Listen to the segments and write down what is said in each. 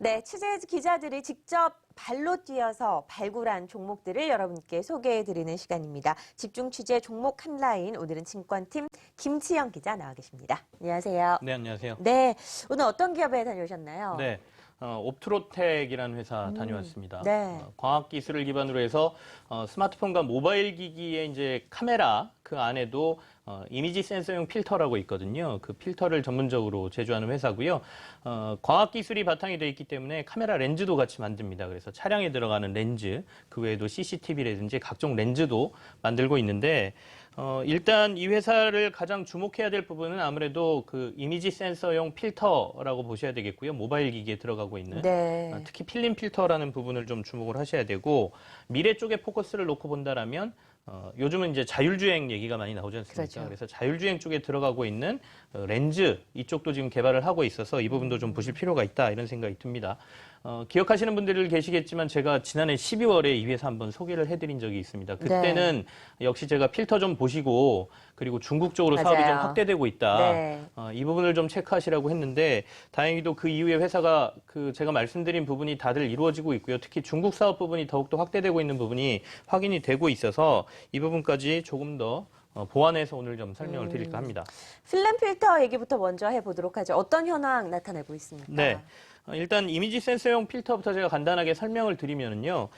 네, 취재 기자들이 직접 발로 뛰어서 발굴한 종목들을 여러분께 소개해드리는 시간입니다. 집중 취재 종목 한 라인, 오늘은 증권팀 김치영 기자 나와 계십니다. 안녕하세요. 네, 안녕하세요. 네, 오늘 어떤 기업에 다녀오셨나요? 네, 옵트로텍이라는 회사 다녀왔습니다. 네. 과학 기술을 기반으로 해서 스마트폰과 모바일 기기의 이제 카메라 그 안에도 이미지 센서용 필터라고 있거든요. 그 필터를 전문적으로 제조하는 회사고요. 과학 기술이 바탕이 돼 있기 때문에 카메라 렌즈도 같이 만듭니다. 그래서 차량에 들어가는 렌즈, 그 외에도 CCTV라든지 각종 렌즈도 만들고 있는데 일단 이 회사를 가장 주목해야 될 부분은 아무래도 그 이미지 센서용 필터라고 보셔야 되겠고요. 모바일 기기에 들어가고 있는 네. 특히 필름 필터라는 부분을 좀 주목을 하셔야 되고 미래 쪽에 포커스를 놓고 본다라면 요즘은 이제 자율주행 얘기가 많이 나오지 않습니까? 그렇죠. 그래서 자율주행 쪽에 들어가고 있는 렌즈 이쪽도 지금 개발을 하고 있어서 이 부분도 좀 보실 필요가 있다 이런 생각이 듭니다. 기억하시는 분들 계시겠지만 제가 지난해 12월에 이 회사 한번 소개를 해드린 적이 있습니다. 그때는 역시 제가 필터 좀 보시고 그리고 중국 쪽으로 사업이 좀 맞아요. 확대되고 있다. 네. 이 부분을 좀 체크하시라고 했는데 다행히도 그 이후에 회사가 그 제가 말씀드린 부분이 다들 이루어지고 있고요. 특히 중국 사업 부분이 더욱더 확대되고 있는 부분이 확인이 되고 있어서 이 부분까지 조금 더 보완해서 오늘 좀 설명을 드릴까 합니다. 필름 필터 얘기부터 먼저 해보도록 하죠. 어떤 현황 나타내고 있습니까? 네. 일단 이미지 센서용 필터부터 제가 간단하게 설명을 드리면은요,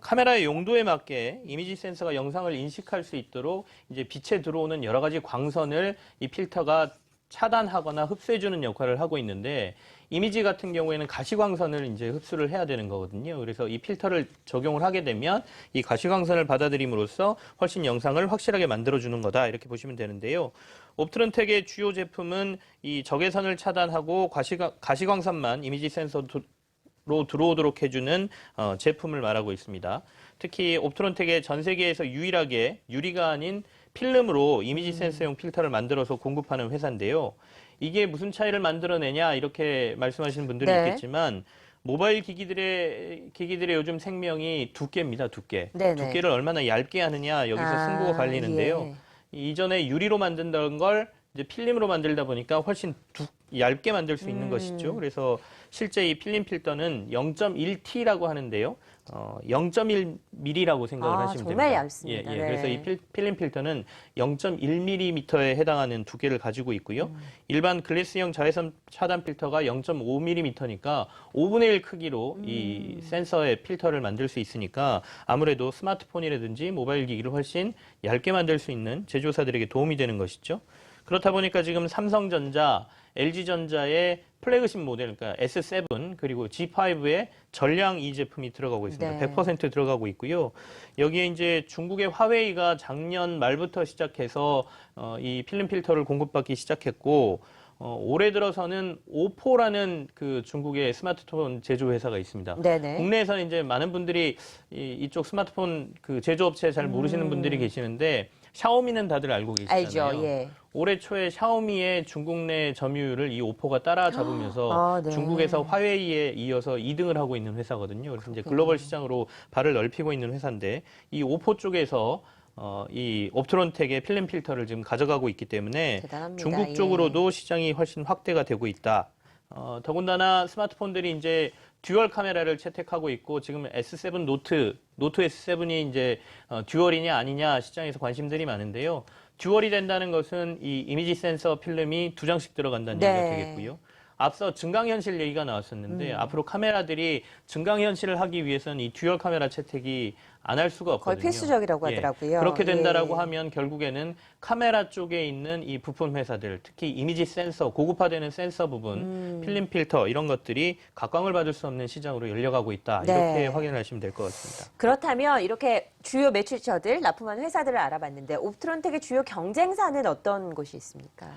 카메라의 용도에 맞게 이미지 센서가 영상을 인식할 수 있도록 이제 빛에 들어오는 여러 가지 광선을 이 필터가 차단하거나 흡수해주는 역할을 하고 있는데 이미지 같은 경우에는 가시광선을 이제 흡수를 해야 되는 거거든요. 그래서 이 필터를 적용을 하게 되면 이 가시광선을 받아들임으로써 훨씬 영상을 확실하게 만들어주는 거다 이렇게 보시면 되는데요. 옵트론텍의 주요 제품은 이 적외선을 차단하고 가시광선만 이미지 센서로 들어오도록 해주는 제품을 말하고 있습니다. 특히 옵트론텍의 전 세계에서 유일하게 유리가 아닌 필름으로 이미지 센서용 필터를 만들어서 공급하는 회사인데요. 이게 무슨 차이를 만들어내냐 이렇게 말씀하시는 분들이 있겠지만 모바일 기기들의 요즘 생명이 두께입니다. 두께. 네네. 두께를 얼마나 얇게 하느냐 여기서 승부가 갈리는데요. 이전에 유리로 만든다는 걸 이제 필름으로 만들다 보니까 훨씬 얇게 만들 수 있는 것이죠. 그래서 실제 이 필름 필터는 0.1T라고 하는데요. 0.1mm라고 생각을 하시면 정말 됩니다. 얇습니다. 예. 그래서 이 필름 필터는 0.1mm에 해당하는 두께를 가지고 있고요. 일반 글래스형 자외선 차단 필터가 0.5mm니까 5분의 1 크기로 이 센서의 필터를 만들 수 있으니까 아무래도 스마트폰이라든지 모바일 기기를 훨씬 얇게 만들 수 있는 제조사들에게 도움이 되는 것이죠. 그렇다 보니까 지금 삼성전자, LG전자의 플래그십 모델, 그러니까 S7 그리고 G5의 전량 이 제품이 들어가고 있습니다. 네. 100% 들어가고 있고요. 여기에 이제 중국의 화웨이가 작년 말부터 시작해서 이 필름 필터를 공급받기 시작했고 올해 들어서는 오포라는 그 중국의 스마트폰 제조 회사가 있습니다. 네네. 국내에서는 이제 많은 분들이 이쪽 스마트폰 그 제조업체 잘 모르시는 분들이 계시는데 샤오미는 다들 알고 계시잖아요. 알죠. 예. 올해 초에 샤오미의 중국 내 점유율을 이 오포가 따라잡으면서 네. 중국에서 화웨이에 이어서 2등을 하고 있는 회사거든요. 그래서 이제 글로벌 시장으로 발을 넓히고 있는 회사인데 이 오포 쪽에서 이 옵트론텍의 필름 필터를 지금 가져가고 있기 때문에 대단합니다. 중국 쪽으로도 시장이 훨씬 확대가 되고 있다. 더군다나 스마트폰들이 이제 듀얼 카메라를 채택하고 있고 지금 S7 노트 S7이 이제 듀얼이냐 아니냐 시장에서 관심들이 많은데요. 듀얼이 된다는 것은 이 이미지 센서 필름이 2장씩 들어간다는 얘기가 되겠고요. 앞서 증강현실 얘기가 나왔었는데 앞으로 카메라들이 증강현실을 하기 위해서는 이 듀얼 카메라 채택이 안 할 수가 없거든요. 거의 필수적이라고 하더라고요. 그렇게 된다라고 하면 결국에는 카메라 쪽에 있는 이 부품 회사들, 특히 이미지 센서, 고급화되는 센서 부분, 필름 필터 이런 것들이 각광을 받을 수 없는 시장으로 열려가고 있다. 이렇게 확인을 하시면 될 것 같습니다. 그렇다면 이렇게 주요 매출처들 납품하는 회사들을 알아봤는데 옵트론텍의 주요 경쟁사는 어떤 곳이 있습니까?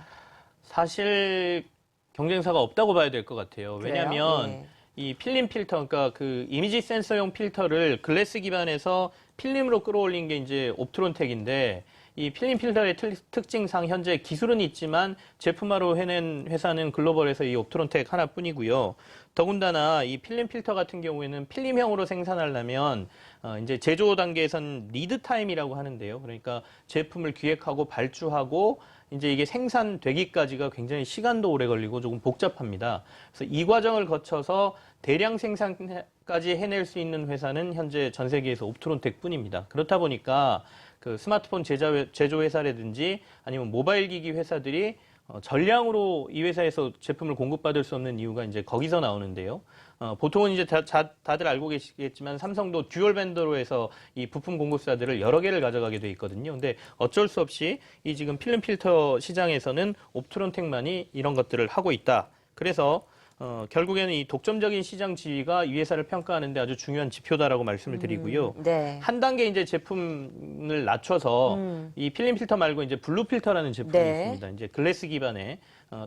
사실 경쟁사가 없다고 봐야 될 것 같아요. 왜냐하면 이 필름 필터, 그러니까 그 이미지 센서용 필터를 글래스 기반에서 필름으로 끌어올린 게 이제 옵트론텍인데 이 필름 필터의 특징상 현재 기술은 있지만 제품화로 해낸 회사는 글로벌에서 이 옵트론텍 하나뿐이고요. 더군다나 이 필름 필터 같은 경우에는 필름형으로 생산하려면 이제 제조 단계에선 리드 타임이라고 하는데요. 그러니까 제품을 기획하고 발주하고 이제 이게 생산되기까지가 굉장히 시간도 오래 걸리고 조금 복잡합니다. 그래서 이 과정을 거쳐서 대량 생산까지 해낼 수 있는 회사는 현재 전 세계에서 옵트론텍 뿐입니다. 그렇다 보니까 그 스마트폰 제조 회사라든지 아니면 모바일 기기 회사들이 전량으로 이 회사에서 제품을 공급받을 수 없는 이유가 이제 거기서 나오는데요. 보통은 이제 다들 알고 계시겠지만 삼성도 듀얼 벤더로 해서 이 부품 공급사들을 여러 개를 가져가게 돼 있거든요. 근데 어쩔 수 없이 이 지금 필름 필터 시장에서는 옵트론텍만이 이런 것들을 하고 있다. 그래서 결국에는 이 독점적인 시장 지위가 이 회사를 평가하는데 아주 중요한 지표다라고 말씀을 드리고요. 네. 한 단계 이제 제품을 낮춰서 이 필름 필터 말고 이제 블루 필터라는 제품이 네. 있습니다. 이제 글래스 기반의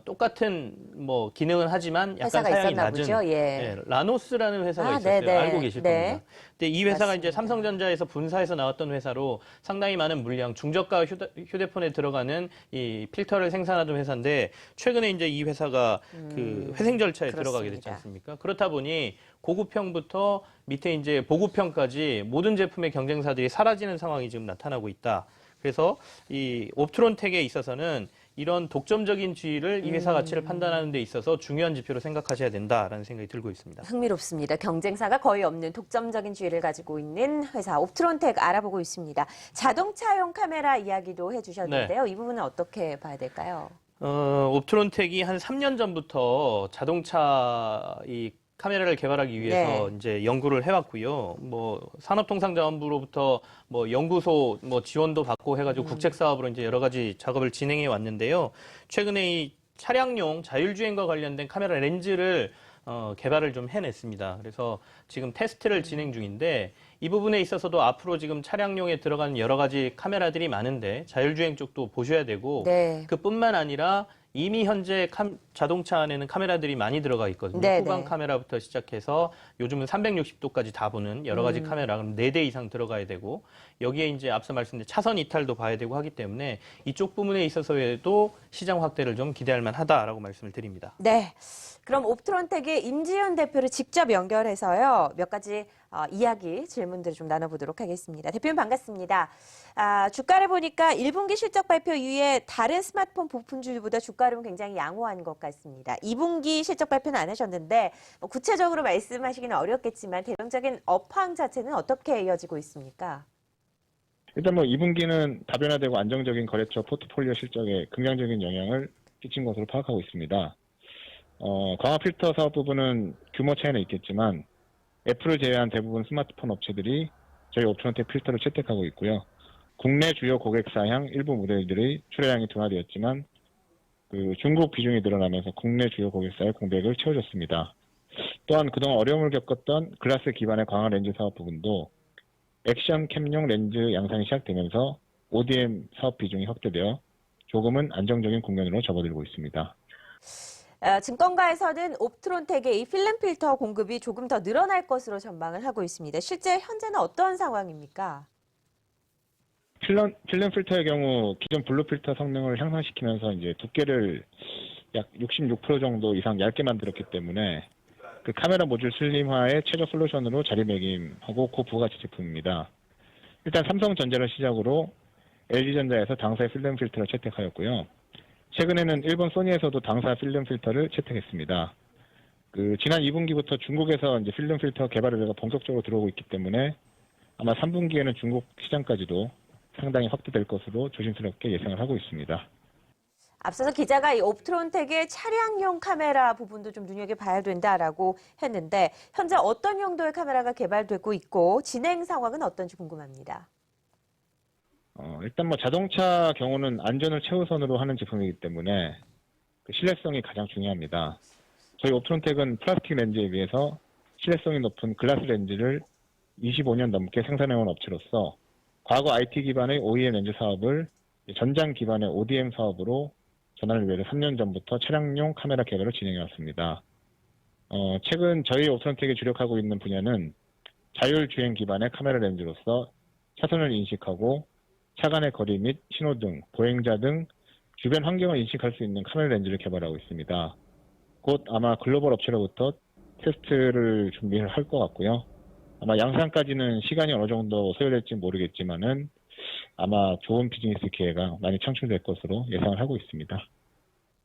똑같은 뭐 기능은 하지만 약간 회사가 사양이 있었나 낮은 보죠. 예. 라노스라는 회사가 아, 있었어요. 네네. 알고 계실 네. 겁니다. 근데 이 회사가 이제 맞습니다. 삼성전자에서 분사해서 나왔던 회사로 상당히 많은 물량, 중저가 휴대폰에 들어가는 이 필터를 생산하던 회사인데 최근에 이제 이 회사가 그 회생 절차에 들어가게 됐지 그렇습니다. 않습니까? 그렇다 보니 고급형부터 밑에 이제 보급형까지 모든 제품의 경쟁사들이 사라지는 상황이 지금 나타나고 있다. 그래서 이 옵트론텍에 있어서는 이런 독점적인 지위를 이 회사 가치를 판단하는 데 있어서 중요한 지표로 생각하셔야 된다라는 생각이 들고 있습니다. 흥미롭습니다. 경쟁사가 거의 없는 독점적인 지위를 가지고 있는 회사 옵트론텍 알아보고 있습니다. 자동차용 카메라 이야기도 해주셨는데요. 이 부분은 어떻게 봐야 될까요? 옵트론텍이 한 3년 전부터 자동차 이 카메라를 개발하기 위해서 네. 이제 연구를 해왔고요. 뭐 산업통상자원부로부터 뭐 연구소 뭐 지원도 받고 해가지고 국책 사업으로 이제 여러 가지 작업을 진행해 왔는데요. 최근에 이 차량용 자율주행과 관련된 카메라 렌즈를 개발을 좀 해냈습니다. 그래서 지금 테스트를 진행 중인데 이 부분에 있어서도 앞으로 지금 차량용에 들어가는 여러 가지 카메라들이 많은데 자율주행 쪽도 보셔야 되고 네. 그뿐만 아니라 이미 현재 자동차 안에는 카메라들이 많이 들어가 있거든요. 네, 후방 네. 카메라부터 시작해서 요즘은 360도까지 다 보는 여러 가지 카메라, 그럼 4대 이상 들어가야 되고 여기에 이제 앞서 말씀드린 차선 이탈도 봐야 되고 하기 때문에 이쪽 부분에 있어서에도 시장 확대를 좀 기대할 만하다라고 말씀을 드립니다. 네. 그럼 옵트론텍의 임지윤 대표를 직접 연결해서요. 몇 가지 이야기, 질문들을 좀 나눠보도록 하겠습니다. 대표님 반갑습니다. 주가를 보니까 1분기 실적 발표 이후에 다른 스마트폰 부품주보다 주가는 굉장히 양호한 것 같습니다. 2분기 실적 발표는 안 하셨는데 구체적으로 말씀하시기는 어렵겠지만 대중적인 업황 자체는 어떻게 이어지고 있습니까? 일단 뭐 2분기는 다변화되고 안정적인 거래처 포트폴리오 실적에 긍정적인 영향을 끼친 것으로 파악하고 있습니다. 광화 필터 사업 부분은 규모 차이는 있겠지만 애플을 제외한 대부분 스마트폰 업체들이 저희 옵트론텍 필터를 채택하고 있고요. 국내 주요 고객사향 일부 모델들의 출하량이 둔화되었지만 그 중국 비중이 늘어나면서 국내 주요 고객사의 공백을 채워줬습니다. 또한 그동안 어려움을 겪었던 글라스 기반의 광화 렌즈 사업 부분도 액션 캠용 렌즈 양상이 시작되면서 ODM 사업 비중이 확대되어 조금은 안정적인 국면으로 접어들고 있습니다. 증권가에서는 옵트론텍의 이 필름 필터 공급이 조금 더 늘어날 것으로 전망을 하고 있습니다. 실제 현재는 어떤 상황입니까? 필름 필터의 경우 기존 블루 필터 성능을 향상시키면서 이제 두께를 약 66% 정도 이상 얇게 만들었기 때문에 그 카메라 모듈 슬림화의 최저 솔루션으로 자리매김하고 고부가치 제품입니다. 일단 삼성전자를 시작으로 LG전자에서 당사의 필름 필터를 채택하였고요. 최근에는 일본 소니에서도 당사 필름 필터를 채택했습니다. 지난 2분기부터 중국에서 이제 필름 필터 개발 의뢰가 본격적으로 들어오고 있기 때문에 아마 3분기에는 중국 시장까지도 상당히 확대될 것으로 조심스럽게 예상을 하고 있습니다. 앞서서 기자가 이 옵트론텍의 차량용 카메라 부분도 좀 눈여겨봐야 된다라고 했는데 현재 어떤 용도의 카메라가 개발되고 있고 진행 상황은 어떤지 궁금합니다. 일단 뭐 자동차 경우는 안전을 최우선으로 하는 제품이기 때문에 신뢰성이 가장 중요합니다. 저희 옵트론텍은 플라스틱 렌즈에 비해서 신뢰성이 높은 글라스 렌즈를 25년 넘게 생산해온 업체로서 과거 IT 기반의 OEM 렌즈 사업을 전장 기반의 ODM 사업으로 전환을 위해서 3년 전부터 차량용 카메라 개발을 진행해왔습니다. 최근 저희 옵트론텍이 주력하고 있는 분야는 자율주행 기반의 카메라 렌즈로서 차선을 인식하고 차 간의 거리 및 신호등, 보행자 등 주변 환경을 인식할 수 있는 카메라 렌즈를 개발하고 있습니다. 곧 아마 글로벌 업체로부터 테스트를 준비를 할 것 같고요. 아마 양산까지는 시간이 어느 정도 소요될지 모르겠지만은 아마 좋은 비즈니스 기회가 많이 창출될 것으로 예상을 하고 있습니다.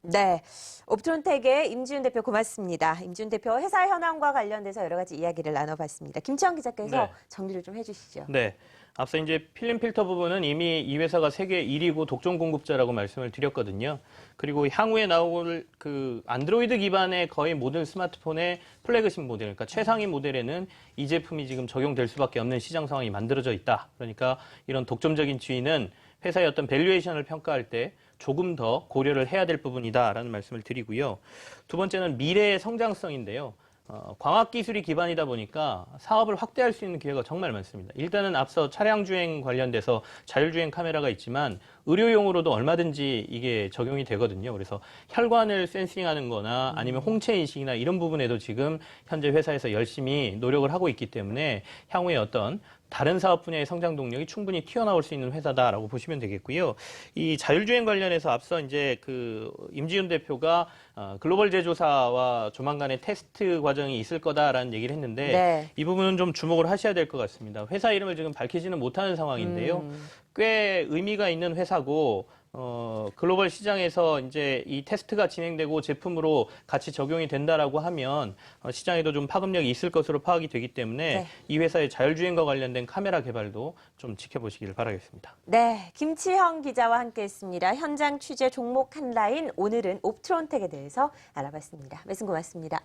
네, 옵트론텍의 임지훈 대표 고맙습니다. 임지훈 대표 회사 현황과 관련돼서 여러 가지 이야기를 나눠봤습니다. 김치영 기자께서 네. 정리를 좀 해주시죠. 네. 앞서 이제 필름 필터 부분은 이미 이 회사가 세계 1위고 독점 공급자라고 말씀을 드렸거든요. 그리고 향후에 나올 그 안드로이드 기반의 거의 모든 스마트폰의 플래그십 모델, 그러니까 최상위 모델에는 이 제품이 지금 적용될 수밖에 없는 시장 상황이 만들어져 있다. 그러니까 이런 독점적인 지위는 회사의 어떤 밸류에이션을 평가할 때 조금 더 고려를 해야 될 부분이다라는 말씀을 드리고요. 두 번째는 미래의 성장성인데요. 광학 기술이 기반이다 보니까 사업을 확대할 수 있는 기회가 정말 많습니다. 일단은 앞서 차량 주행 관련돼서 자율주행 카메라가 있지만 의료용으로도 얼마든지 이게 적용이 되거든요. 그래서 혈관을 센싱하는 거나 아니면 홍채 인식이나 이런 부분에도 지금 현재 회사에서 열심히 노력을 하고 있기 때문에 향후에 어떤 다른 사업 분야의 성장 동력이 충분히 튀어나올 수 있는 회사다라고 보시면 되겠고요. 이 자율주행 관련해서 앞서 이제 그 임지훈 대표가 글로벌 제조사와 조만간에 테스트 과정이 있을 거다라는 얘기를 했는데 네. 이 부분은 좀 주목을 하셔야 될 것 같습니다. 회사 이름을 지금 밝히지는 못하는 상황인데요. 꽤 의미가 있는 회사고 글로벌 시장에서 이제 이 테스트가 진행되고 제품으로 같이 적용이 된다라고 하면 시장에도 좀 파급력이 있을 것으로 파악이 되기 때문에 네. 이 회사의 자율주행과 관련된 카메라 개발도 좀 지켜보시길 바라겠습니다. 네, 김치형 기자와 함께했습니다. 현장 취재 종목 한 라인, 오늘은 옵트론텍에 대해서 알아봤습니다. 말씀 고맙습니다.